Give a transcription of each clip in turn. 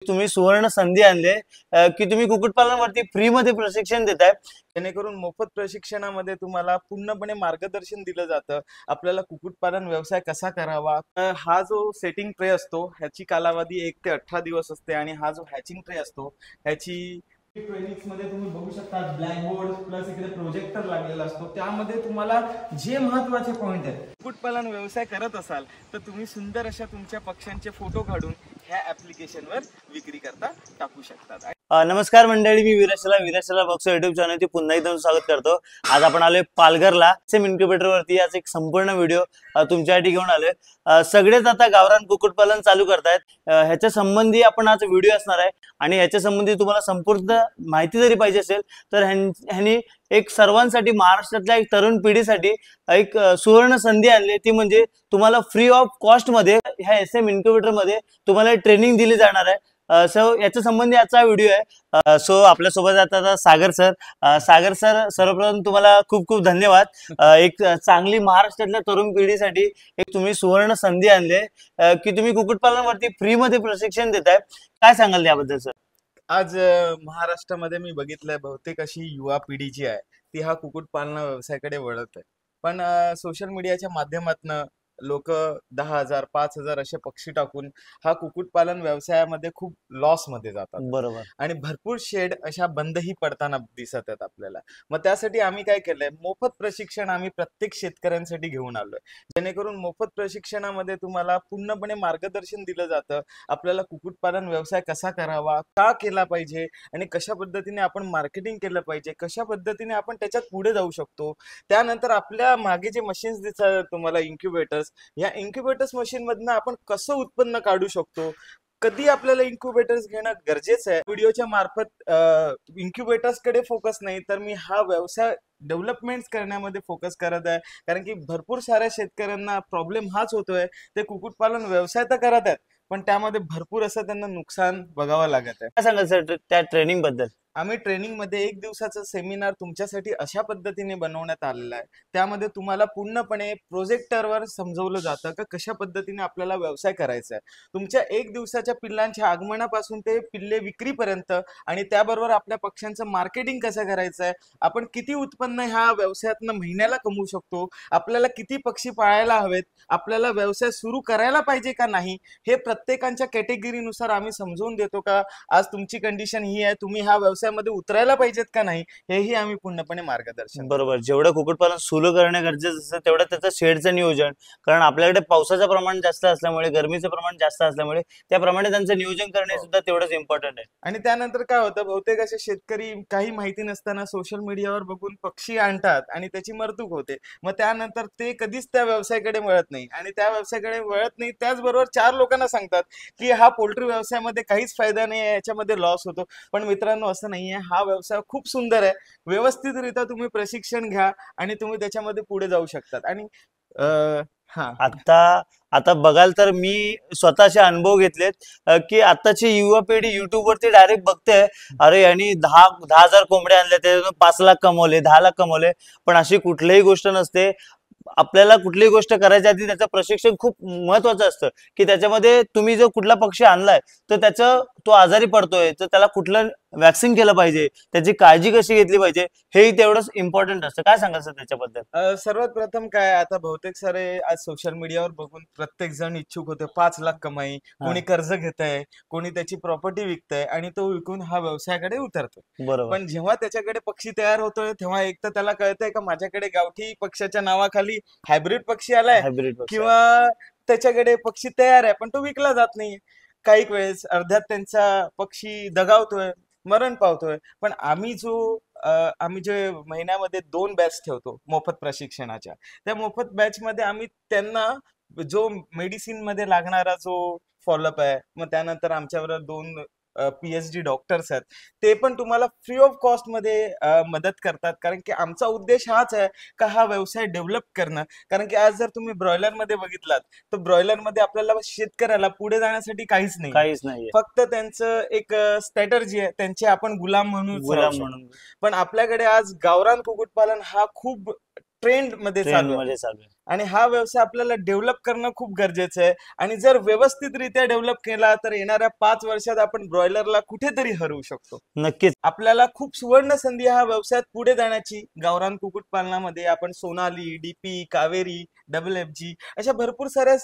तुम्ही सुवर्ण संधी आणले की तुम्ही कुक्कुटपालनावरती फ्री मध्ये प्रशिक्षण देताय, जेणेकरून मोफत प्रशिक्षणामध्ये तुम्हाला पूर्णपणे मार्गदर्शन दिलं जातं. आपल्याला कुक्कुटपालन व्यवसाय कसा करावा, हा जो सेटिंग ट्रे असतो ह्याची कालावधी 1 ते 18 दिवस असते आणि हा जो हॅचिंग ट्रे असतो ह्याची ट्रेनिंग्स मध्ये तुम्ही बघू शकता ब्लॅकबोर्ड प्लस इकडे प्रोजेक्टर लागलेला असतो. त्यामध्ये तुम्हाला जे महत्त्वाचे पॉइंट आहेत, कुक्कुटपालन व्यवसाय करत असाल तर तुम्ही सुंदर अशा तुमच्या पक्ष्यांचे फोटो काढून ह्या ऍप्लिकेशनवर विक्री करता टाकू शकतात. नमस्कार मंडळी, मी विराशला बॉक्स युट्यूब चॅनलची पुन्हा एकदा स्वागत करतो. आज आपण आलोय पालघरला सेम इन्क्युबेटर वरती. आज एक संपूर्ण व्हिडिओ तुमच्यासाठी घेऊन आलोय. सगळेच आता गावरान कुक्कुटपालन चालू करतायत. ह्याच्या संबंधी आपण आज व्हिडिओ असणार आहे आणि ह्याच्या संबंधी तुम्हाला संपूर्ण माहिती जरी पाहिजे असेल तर ह्यांनी एक सर्वांसाठी, महाराष्ट्रातल्या एक तरुण पिढीसाठी एक सुवर्ण संधी आणली. ती म्हणजे तुम्हाला फ्री ऑफ कॉस्ट मध्ये ह्या SM इन्क्युबेटर मध्ये तुम्हाला ट्रेनिंग दिली जाणार आहे. सो याच्या संबंधी आजचा व्हिडिओ आहे. सो आपल्यासोबत आता सागर सर, सर्वप्रथम तुम्हाला खूप खूप धन्यवाद. एक चांगली महाराष्ट्रातल्या तरुण पिढीसाठी एक तुम्ही सुवर्ण संधी आणली की तुम्ही कुक्कुटपालनावरती फ्री मध्ये प्रशिक्षण देताय. काय सांगाल त्याबद्दल सर? आज महाराष्ट्रामध्ये मी बघितलंय बहुतेक अशी युवा पिढी जी आहे ती हा कुक्कुटपालन व्यवसायाकडे वळत आहे. पण सोशल मीडियाच्या माध्यमातून लोक 10,000 5,000 असे पक्षी टाकून हा कुक्कुटपालन व्यवसायामध्ये खूप लॉस मध्ये जातात. बरोबर. आणि भरपूर शेड अशा बंदही पडताना दिसत आहेत आपल्याला. मग त्यासाठी आम्ही काय केलंय, मोफत प्रशिक्षण आम्ही प्रत्येक शेतकऱ्यांसाठी घेऊन आलोय. जेणेकरून मोफत प्रशिक्षणामध्ये तुम्हाला पूर्णपणे मार्गदर्शन दिलं जातं. आपल्याला कुक्कुटपालन व्यवसाय कसा करावा, का केला पाहिजे आणि कशा पद्धतीने आपण मार्केटिंग केलं पाहिजे, कशा पद्धतीने आपण त्याच्यात पुढे जाऊ शकतो. त्यानंतर आपल्या मागे जे मशीन्स दिसतात तुम्हाला, इन्क्युबेटर्स, या इन्क्युबेटर्स मशीन मधनं आपण कसं उत्पन्न काढू शकतो, कधी आपल्याला इन्क्युबेटर्स घेणं गरजेचं आहे. व्हिडिओच्या मार्फत इन्क्युबेटर्स कडे फोकस नाही तर मी हा व्यवसाय डेव्हलपमेंट करण्यामध्ये फोकस करत आहे. कारण की भरपूर साऱ्या शेतकऱ्यांना प्रॉब्लेम हाच होतोय, ते कुक्कुटपालन व्यवसाय तर करत आहेत पण त्यामध्ये भरपूर असं त्यांना नुकसान बघावं लागत आहे. काय सांगाल सर त्या ट्रेनिंग बद्दल? आम्ही ट्रेनिंग मध्ये 1 दिवसाचा सेमिनार तुमच्यासाठी अशा पद्धतीने बनवण्यात आलेला आहे. त्यामध्ये तुम्हाला पूर्णपणे प्रोजेक्टरवर समजवलं जातं की कशा पद्धतीने आपल्याला व्यवसाय करायचा आहे. तुमच्या 1 दिवसाच्या पिल्लांच्या आगमनापासून ते पिल्ले विक्रीपर्यंत आणि त्याबरोबर आपल्या पक्ष्यांचं मार्केटिंग कसं करायचं आहे, आपण किती उत्पन्न ह्या व्यवसायातनं महिन्याला कमवू शकतो, आपल्याला किती पक्षी पाळायला हवेत, आपल्याला व्यवसाय सुरू करायला पाहिजे का नाही, हे प्रत्येकांच्या कॅटेगरीनुसार आम्ही समजून देतो. का आज तुमची कंडिशन ही आहे, तुम्ही हा व्यवसायामध्ये उतरायला पाहिजेत का नाही, हेही आम्ही पूर्णपणे मार्गदर्शन. बरोबर. जेवढं कुक्कुटपालन सुरू करणे गरजेचं असतं तेवढं त्याचं शेडचं नियोजन, कारण आपल्याकडे पावसाचं प्रमाण जास्त असल्यामुळे, गरमीचं प्रमाण जास्त असल्यामुळे त्याप्रमाणे त्यांचं नियोजन करणे सुद्धा तेवढंच इम्पॉर्टंट आहे. आणि त्यानंतर काय होतं, बहुतेक असे शेतकरी काही माहिती नसताना सोशल मीडियावर बघून पक्षी आणतात आणि त्याची मरतूक होते. मग त्यानंतर ते कधीच त्या व्यवसायाकडे वळत नाही आणि त्या व्यवसायाकडे वळत नाही. त्याचबरोबर 4 लोकांना सांगतात की हा पोल्ट्री व्यवसायामध्ये काहीच फायदा नाही आहे, याच्यामध्ये लॉस होतो. पण मित्रांनो, असं नाहीये. हा व्यवसाय खूप सुंदर आहे. व्यवस्थितरित्या तुम्ही प्रशिक्षण घ्या आणि तुम्ही त्याच्यामध्ये पुढे जाऊ शकतात. आणि हा आता बघाल तर मी स्वतःचे अनुभव घेतलेत की आताची युवा पिढी युट्यूब वरती डायरेक्ट बघते, अरे यांनी 10,000 कोंबड्या आणल्या, त्याच्यातून 5 लाख कमवले, 10 लाख कमवले. पण अशी कुठलीही गोष्ट नसते. आपल्याला कुठलीही गोष्ट करायच्या आधी त्याचं प्रशिक्षण खूप महत्वाचं असतं की त्याच्यामध्ये तुम्ही जो कुठला पक्षी आणलाय तर तो आजारी पडतोय तर त्याला कुठलं वॅक्सिन केलं पाहिजे, त्याची काळजी कशी घेतली पाहिजे, हेही तेवढंच इम्पॉर्टंट असतं. काय सांगाल सर त्याच्याबद्दल? सर्वात प्रथम काय, आता बहुतेक सारे आज सोशल मीडियावर बघून प्रत्येक जण इच्छुक होते 5 लाख कमाई. कोणी कर्ज घेत आहे, कोणी त्याची प्रॉपर्टी विकतंय आणि तो विकून हा व्यवसायाकडे उतरतोय. बरोबर. पण जेव्हा त्याच्याकडे पक्षी तयार होतोय तेव्हा एक तर त्याला कळतंय का माझ्याकडे गावठी पक्षाच्या नावाखाली हायब्रिड पक्षी आलाय, किंवा त्याच्याकडे पक्षी तयार आहे पण तो विकला जात नाही. काही वेळेस अर्ध्यात त्यांचा पक्षी दगावतोय, मरण पावतोय. पण आम्ही जे महिन्यामध्ये 2 बॅच ठेवतो मोफत प्रशिक्षणाच्या, त्या मोफत बॅच मध्ये आम्ही त्यांना जो मेडिसिन मध्ये लागणारा जो फॉलोअप आहे, मग त्यानंतर आमच्यावर 2 PhD डॉक्टर्स आहेत, ते पण तुम्हाला फ्री ऑफ कॉस्ट मध्ये मदत करतात. कारण की आमचा उद्देश हाच आहे का हा व्यवसाय डेव्हलप करणं. कारण की आज जर तुम्ही ब्रॉयलर मध्ये बघितलात तर ब्रॉयलर मध्ये आपल्याला शेतकऱ्याला पुढे जाण्यासाठी काहीच नाही, फक्त त्यांचं एक स्ट्रॅटर्जी आहे, त्यांचे आपण गुलाम म्हणून. पण आपल्याकडे आज गावरान कुक्कुटपालन हा खूप ट्रेंड मध्ये चालू आहे आणि हा व्यवसाय आपल्याला डेव्हलप करणं खूप गरजेचं आहे. आणि जर व्यवस्थितरित्या डेव्हलप केला तर येणाऱ्या 5 वर्षात आपण ब्रॉयलरला कुठेतरी हरवू शकतो. नक्कीच आपल्याला खूप सुवर्ण संधी हा व्यवसायात पुढे जाण्याची. गावरान कुक्कुटपालनामध्ये आपण सोनाली, डीपी, कावेरी, WFG अशा भरपूर साऱ्या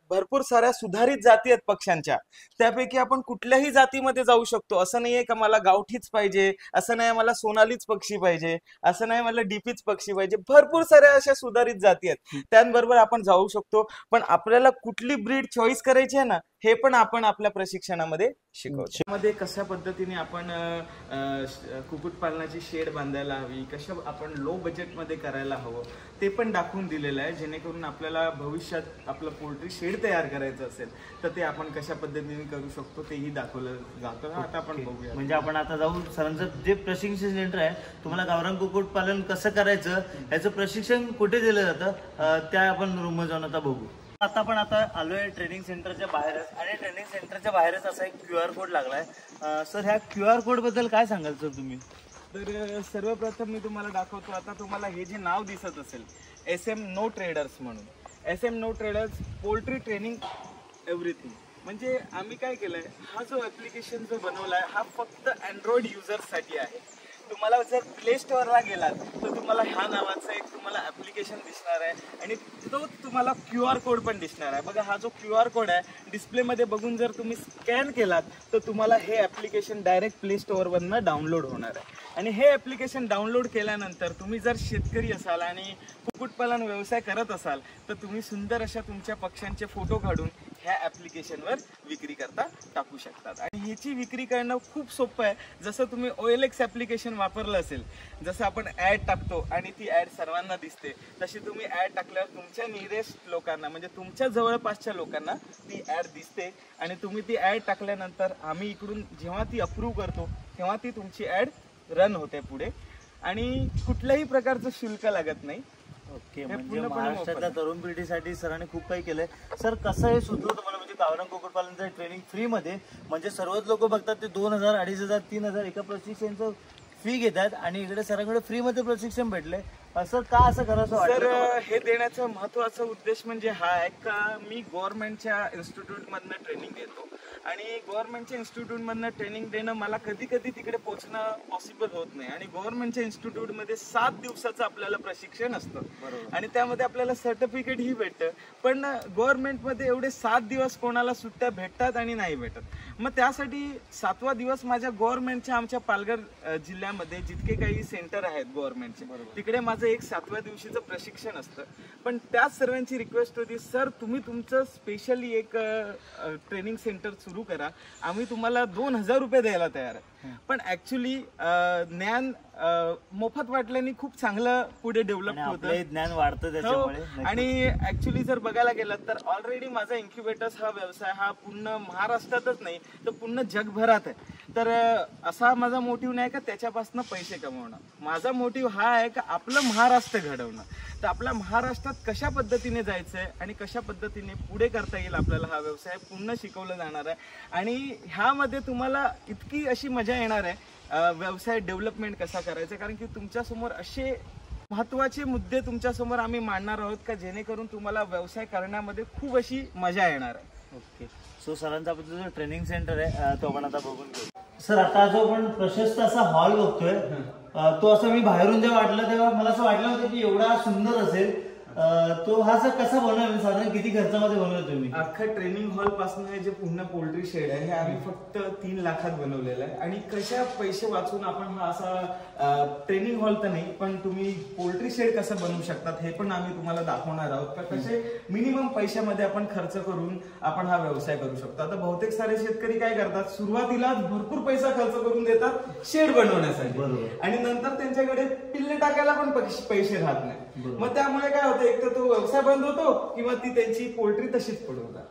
भरपूर साऱ्या सुधारित जाती आहेत पक्ष्यांच्या. त्यापैकी आपण कुठल्याही जातीमध्ये जाऊ शकतो. असं नाहीये का मला गावठीच पाहिजे, असं नाही मला सोनालीच पक्षी पाहिजे, असं नाही मला डीपीच पक्षी पाहिजे. भरपूर साऱ्या अशा सुधारित जाती आहेत, त्यांबरोबर आपण जाऊ शकतो. पण आपल्याला कुठली ब्रीड चॉईस करायची आहे ना, हे पण आपण आपल्या प्रशिक्षणामध्ये शिकवतो. त्यामध्ये कशा पद्धतीने आपण कुक्कुटपालनाची शेड बांधायला हवी, कशा आपण लो बजेटमध्ये करायला हवं ते पण दाखवून दिलेलं आहे. जेणेकरून आपल्याला भविष्यात आपलं पोल्ट्री शेड तयार करायचं असेल तर ते आपण कशा पद्धतीने करू शकतो तेही दाखवलं जातं. आता आपण बघूया. म्हणजे आपण आता जाऊन सरांचं जे प्रशिक्षण सेंटर आहे, तुम्हाला गावरान कुक्कुटपालन कसं करायचं याचं प्रशिक्षण कुठे दिलं जातं त्या आपण रूम जाऊन आता बघू. आता आपण आलोय ट्रेनिंग सेंटरच्या बाहेरच, आणि ट्रेनिंग सेंटरच्या बाहेरच असा एक QR कोड लागलाय. सर ह्या QR कोड बद्दल काय सांगाल सर तुम्ही? तर सर्वप्रथम मी तुम्हाला दाखवतो. आता तुम्हाला हे जे नाव दिसत असेल SM नो ट्रेडर्स म्हणून, SM no traders poultry training everything. म्हणजे आम्ही काय केलंय, हा जो ऍप्लिकेशन जो बनवलाय हा फक्त अँड्रॉइड युजर्ससाठी आहे. तुम्हाला जर प्ले स्टोअरला गेलात तर तुम्हाला ह्या नावाचं एक तुम्हाला ऍप्लिकेशन दिसणार आहे, आणि तो तुम्हाला QR कोड पण दिसणार आहे. बघा, हा जो QR कोड आहे डिस्प्लेमध्ये बघून जर तुम्ही स्कॅन केलात तर तुम्हाला हे ऍप्लिकेशन डायरेक्ट प्ले स्टोअरवरनं डाउनलोड होणार आहे. आणि हे ऍप्लिकेशन डाउनलोड केल्यानंतर तुम्ही जर शेतकरी असाल आणि कुक्कुटपालन व्यवसाय करत असाल तर तुम्ही सुंदर अशा तुमच्या पक्ष्यांचे फोटो काढून ह्या ऍप्लिकेशनवर विक्री करता टाकू शकतात. आणि ह्याची विक्री करणं खूप सोपं आहे. जसं तुम्ही OLX ऍप्लिकेशन वापरलं असेल, जसं आपण ऍड टाकतो आणि ती ऍड सर्वांना दिसते, तशी तुम्ही ऍड टाकल्यावर तुमच्या नियरेस्ट लोकांना, म्हणजे तुमच्या जवळपासच्या लोकांना ती ऍड दिसते. आणि तुम्ही ती ऍड टाकल्यानंतर आम्ही इकडून जेव्हा ती अप्रूव्ह करतो तेव्हा ती तुमची ऍड रन होते पुढे, आणि कुठल्याही प्रकारचं शुल्क लागत नाही. ओके, म्हणजे महाराष्ट्रातल्या तरुण पिढीसाठी सरांनी खूप काही केलंय. सर कसं हे सुचलं तुम्हाला, म्हणजे गावरान कुक्कुटपालनाचं ट्रेनिंग फ्री मध्ये, म्हणजे सर्वच लोक बघतात ते 2000, 2500, 3000 एका प्रशिक्षणाचं फी घेतात, आणि इकडे सरांकडे फ्री मध्ये प्रशिक्षण भेटले. असं का असं करायचं वाटतं? सर, हे देण्याचा महत्वाचा उद्देश म्हणजे हा आहे का मी गव्हर्नमेंटच्या इन्स्टिट्यूटमधनं ट्रेनिंग देतो, आणि गव्हर्नमेंटच्या इन्स्टिट्यूटमधनं ट्रेनिंग देणं मला कधी कधी तिकडे पोहोचणं पॉसिबल होत नाही. आणि गव्हर्नमेंटच्या इन्स्टिट्यूटमध्ये 7 दिवसाचं आपल्याला प्रशिक्षण असतं, आणि त्यामध्ये आपल्याला सर्टिफिकेट ही भेटतं. पण गव्हर्नमेंटमध्ये एवढे 7 दिवस कोणाला सुट्ट्या भेटतात आणि नाही भेटत. मग त्यासाठी 7वा दिवस माझ्या गव्हर्नमेंटच्या, आमच्या पालघर जिल्ह्यामध्ये जितके काही सेंटर आहेत गव्हर्नमेंटचे, तिकडे माझं एक 7व्या दिवशीचं प्रशिक्षण असतं. पण त्याच सर्वांची रिक्वेस्ट होती, सर तुम्ही तुमचं स्पेशली एक ट्रेनिंग सेंटर सुरू करा, आम्ही तुम्हाला 2000 रुपये द्यायला तयार आहे. पण ऍक्च्युली ज्ञान मोफत वाटल्याने खूप चांगलं पुढे डेव्हलप होतं, ज्ञान वाढतं त्याच्यामुळे. आणि ऍक्च्युली जर बघायला गेलं तर ऑलरेडी माझा इन्क्युबेटर्स हा व्यवसाय हा पूर्ण महाराष्ट्रातच नाही तर पूर्ण जगभरात आहे. तर असा माझा मोटिव्ह नाही का त्याच्यापासून पैसे कमवणं. माझा मोटिव्ह हा आहे का आपलं महाराष्ट्र घडवणं. तर आपल्या महाराष्ट्रात कशा पद्धतीने जायचंय आणि कशा पद्धतीने पुढे करता येईल आपल्याला हा व्यवसाय पूर्ण शिकवलं जाणार आहे. आणि ह्यामध्ये तुम्हाला इतकी अशी मजा येणार आहे व्यवसाय डेव्हलपमेंट कसा करायचा, कारण की तुमच्यासमोर असे महत्वाचे मुद्दे तुमच्यासमोर आम्ही मांडणार आहोत का जेणेकरून तुम्हाला व्यवसाय करण्यामध्ये खूप अशी मजा येणार आहे. ओके, सो सरांचा जो ट्रेनिंग सेंटर आहे तो आपण आता बघून घेऊ. सर, आता जो आपण प्रशस्त असा हॉल बघतोय तो असं मी बाहेरून जेव्हा वाटलं तेव्हा मला असं वाटलं होतं की एवढा सुंदर असेल. तो हा सर कसा बनवला, साधारण किती खर्चामध्ये बनवला तुम्ही? अख्खा ट्रेनिंग हॉल पासून हे जे पूर्ण पोल्ट्री शेड आहे हे आम्ही फक्त 3 लाखात बनवलेलं आहे. आणि कशा पैसे वाचून आपण हा असा ट्रेनिंग हॉल तर नाही पण तुम्ही पोल्ट्री शेड कसं बनवू शकतात हे पण आम्ही तुम्हाला दाखवणार आहोत का कसे मिनिमम पैशामध्ये आपण खर्च करून आपण हा व्यवसाय करू शकतो. आता बहुतेक सारे शेतकरी काय करतात, सुरुवातीला भरपूर पैसा खर्च करून देतात शेड बनवण्यासाठी, आणि नंतर त्यांच्याकडे पिल्ले टाकायला पण पैसे राहत नाही. मग त्यामुळे काय होतं, एक तर तो व्यवसाय बंद होतो किंवा ती त्यांची पोल्ट्री तशीच पडवतात.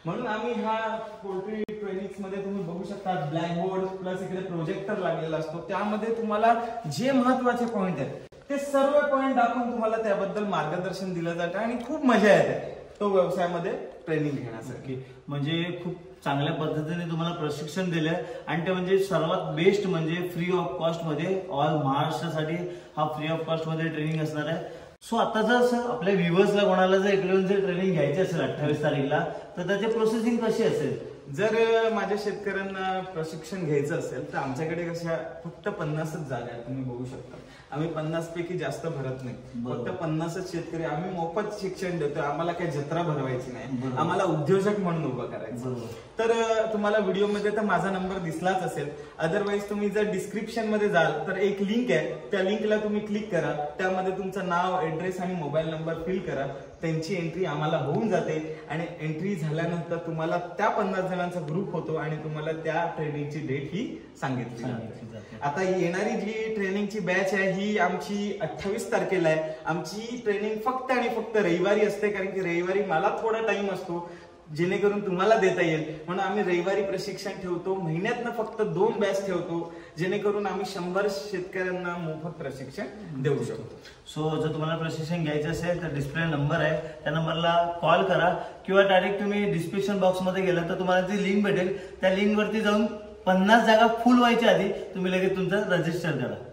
म्हणून आम्ही हा पोल्ट्री ट्रेनिंग मध्ये तुम्ही बघू शकता ब्लॅकबोर्ड प्लस इकडे प्रोजेक्टर लागलेला असतो. त्यामध्ये तुम्हाला जे महत्वाचे पॉइंट आहेत ते सर्व पॉइंट दाखवून तुम्हाला त्याबद्दल मार्गदर्शन दिलं जातं आणि खूप मजा येते तो व्यवसायामध्ये ट्रेनिंग घेण्यासाठी. म्हणजे खूप चांगल्या पद्धतीने तुम्हाला प्रशिक्षण दिलंय, आणि ते म्हणजे सर्वात बेस्ट म्हणजे फ्री ऑफ कॉस्ट मध्ये ऑल महाराष्ट्रासाठी हा फ्री ऑफ कॉस्ट मध्ये ट्रेनिंग असणार आहे. सो आता जर आपल्या व्ह्युअर्सला कोणाला जर एकलव्यांचं ट्रेनिंग घ्यायची असेल 28 तारीखला, तर त्याची प्रोसेसिंग कशी असेल? जर माझ्या शेतकऱ्यांना प्रशिक्षण घ्यायचं असेल तर आमच्याकडे कशा फक्त 50च जागा आहेत, तुम्ही बघू शकता. आम्ही 50 पैकी जास्त भरत नाही, फक्त 50च शेतकरी. आम्ही मोफत शिक्षण देतो, आम्हाला काही जत्रा भरवायची नाही, आम्हाला उद्योजक म्हणून उभं करायचं. तर तुम्हाला व्हिडिओमध्ये तर माझा नंबर दिसलाच असेल. अदरवाईज तुम्ही जर डिस्क्रिप्शन मध्ये जाल तर एक लिंक आहे, त्या लिंकला तुम्ही क्लिक करा, त्यामध्ये तुमचं नाव, ऍड्रेस आणि मोबाईल नंबर फिल करा. त्यांची एंट्री आम्हाला होऊन जाते आणि एंट्री झाल्यानंतर तुम्हाला त्या 50 जणांचा ग्रुप होतो आणि तुम्हाला त्या ट्रेनिंगची डेट ही सांगितली जाते. आता येणारी जी ट्रेनिंगची बॅच आहे ही आमची 28 तारखेला आहे. आमची ट्रेनिंग फक्त आणि फक्त रविवारी असते, कारण की रविवारी मला थोडा टाइम असतो जेणेकरून तुम्हाला देता येईल, म्हणून आम्ही रविवारी प्रशिक्षण ठेवतो. महिन्यातनं फक्त 2 बॅच ठेवतो, जेणेकरून आम्ही 100 शेतकऱ्यांना मोफत प्रशिक्षण देऊ शकतो. सो जर तुम्हाला प्रशिक्षण घ्यायचं असेल तर डिस्प्ले नंबर आहे, त्या नंबरला कॉल करा किंवा डायरेक्ट तुम्ही डिस्क्रिप्शन बॉक्स मध्ये गेला तर तुम्हाला ती लिंक भेटेल. त्या लिंक वरती जाऊन 50 जागा फुल व्हायच्या आधी तुम्ही लगेच तुमचं रजिस्टर करा.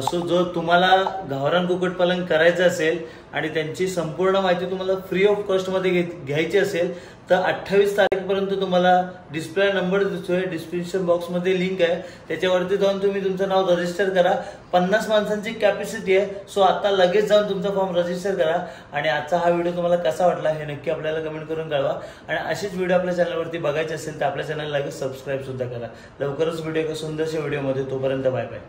सो जो तुम्हाला गावरान कुक्कुटपालन करायचं असेल आणि त्यांची संपूर्ण माहिती तुम्हाला फ्री ऑफ कॉस्ट मध्ये घ्यायची असेल तर 28 तारखेपर्यंत तुम्हाला डिस्प्ले नंबर दिसतोय, डिस्क्रिप्शन बॉक्स मध्ये लिंक आहे, त्याच्यावरती जाऊन तुम्ही तुमचं नाव रजिस्टर करा. 50 माणसांची कॅपॅसिटी आहे. सो आता लगेच जाऊन तुमचा फॉर्म रजिस्टर करा. आणि आजचा हा व्हिडिओ तुम्हाला कसा वाटला हे नक्की आपल्याला कमेंट करून कळवा. आणि असेच व्हिडिओ आपल्या चॅनलवरती बघायचे असेल तर आपल्या चॅनलला लगेच सबस्क्राईब सुद्धा करा. लवकरच व्हिडिओ एका सुंदरशा व्हिडिओमध्ये. तोपर्यंत बाय बाय.